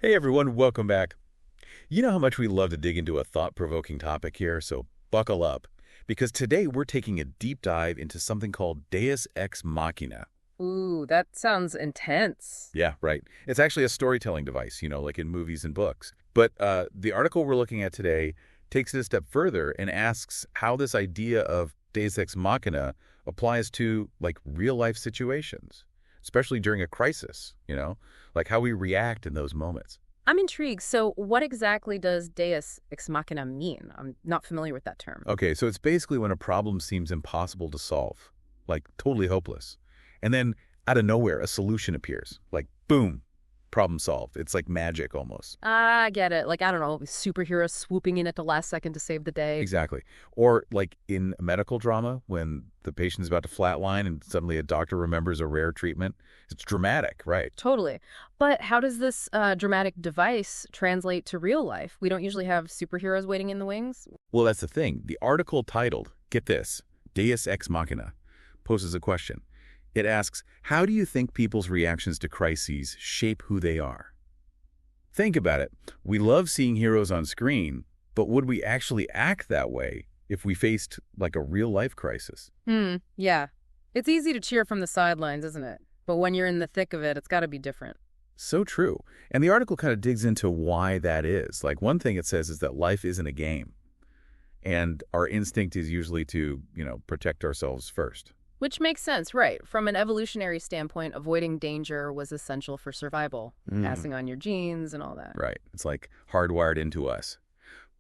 Hey everyone, welcome back. You know how much we love to dig into a thought-provoking topic here, so buckle up, because today we're taking a deep dive into something called Deus Ex Machina. Ooh, that sounds intense. Yeah, right. It's actually a storytelling device, like in movies and books. But the article we're looking at today takes it a step further and asks how this idea of Deus Ex Machina applies to, like, real-life situations, especially during a crisis, like how we react in those moments. I'm intrigued. So, what exactly does Deus ex machina mean? I'm not familiar with that term. Okay, so it's basically when a problem seems impossible to solve, like totally hopeless. And then out of nowhere, a solution appears. Like, boom, problem solved. It's like magic almost. I get it. Like, I don't know, superheroes swooping in at the last second to save the day. Exactly. Or like in a medical drama, when the patient's about to flatline and suddenly a doctor remembers a rare treatment. It's dramatic, right? Totally. But how does this dramatic device translate to real life? We don't usually have superheroes waiting in the wings. Well, that's the thing. The article titled, get this, Deus Ex Machina, poses a question. It asks, how do you think people's reactions to crises shape who they are? Think about it. We love seeing heroes on screen, but would we actually act that way if we faced like a real-life crisis? Yeah. It's easy to cheer from the sidelines, isn't it? But when you're in the thick of it, it's got to be different. So true. And the article kind of digs into why that is. Like, one thing it says is that life isn't a game, and our instinct is usually to protect ourselves first. Which makes sense, right? From an evolutionary standpoint, avoiding danger was essential for survival, passing on your genes and all that. Right. It's like hardwired into us.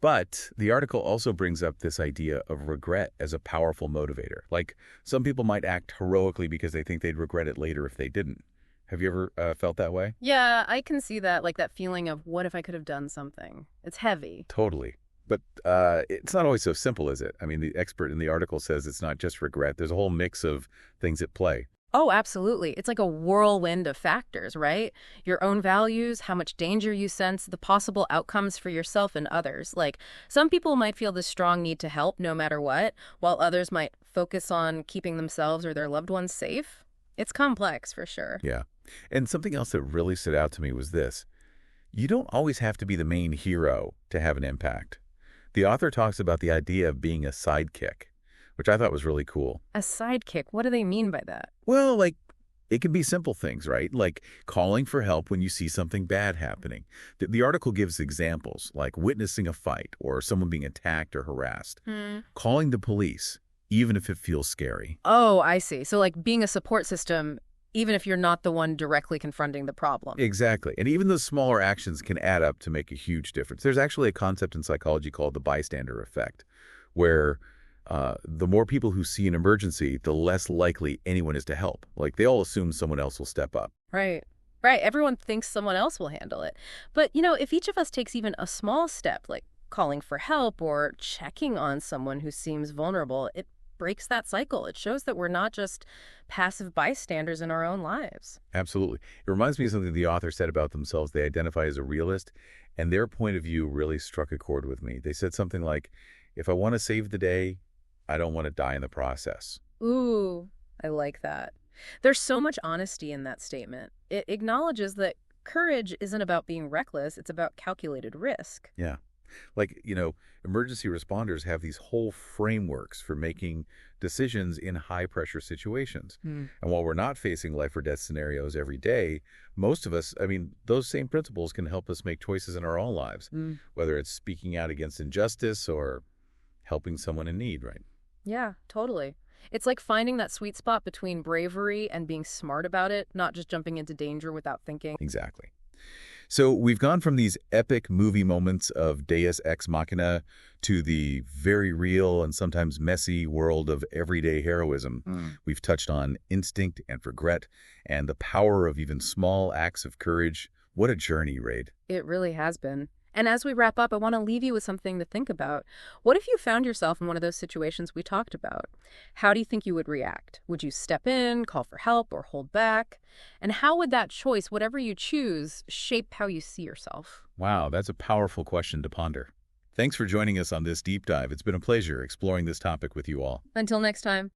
But the article also brings up this idea of regret as a powerful motivator. Like, some people might act heroically because they think they'd regret it later if they didn't. Have you ever felt that way? Yeah, I can see that, like that feeling of what if I could have done something? It's heavy. Totally. But it's not always so simple, is it? I mean, the expert in the article says it's not just regret. There's a whole mix of things at play. Oh, absolutely. It's like a whirlwind of factors, right? Your own values, how much danger you sense, the possible outcomes for yourself and others. Like, some people might feel this strong need to help no matter what, while others might focus on keeping themselves or their loved ones safe. It's complex, for sure. Yeah. And something else that really stood out to me was this. You don't always have to be the main hero to have an impact. The author talks about the idea of being a sidekick, which I thought was really cool. A sidekick, what do they mean by that? Well, like, it can be simple things, right? Like calling for help when you see something bad happening. The article gives examples, like witnessing a fight or someone being attacked or harassed. Calling the police, even if it feels scary. Oh, I see. So, like, being a support system, even if you're not the one directly confronting the problem. Exactly. And even those smaller actions can add up to make a huge difference. There's actually a concept in psychology called the bystander effect, where the more people who see an emergency, the less likely anyone is to help. Like, they all assume someone else will step up. Right. Right. Everyone thinks someone else will handle it. But, if each of us takes even a small step, like calling for help or checking on someone who seems vulnerable, it breaks that cycle. It shows that we're not just passive bystanders in our own lives. Absolutely. It reminds me of something the author said about themselves. They identify as a realist, and their point of view really struck a chord with me. They said something like, if I want to save the day, I don't want to die in the process. Ooh, I like that. There's so much honesty in that statement. It acknowledges that courage isn't about being reckless, it's about calculated risk. Yeah. Like, emergency responders have these whole frameworks for making decisions in high-pressure situations. And while we're not facing life or death scenarios every day, most of us, those same principles can help us make choices in our own lives, whether it's speaking out against injustice or helping someone in need, right? Yeah, totally. It's like finding that sweet spot between bravery and being smart about it, not just jumping into danger without thinking. Exactly. So we've gone from these epic movie moments of Deus Ex Machina to the very real and sometimes messy world of everyday heroism. We've touched on instinct and regret and the power of even small acts of courage. What a journey, Raid. It really has been. And as we wrap up, I want to leave you with something to think about. What if you found yourself in one of those situations we talked about? How do you think you would react? Would you step in, call for help, or hold back? And how would that choice, whatever you choose, shape how you see yourself? Wow, that's a powerful question to ponder. Thanks for joining us on this deep dive. It's been a pleasure exploring this topic with you all. Until next time.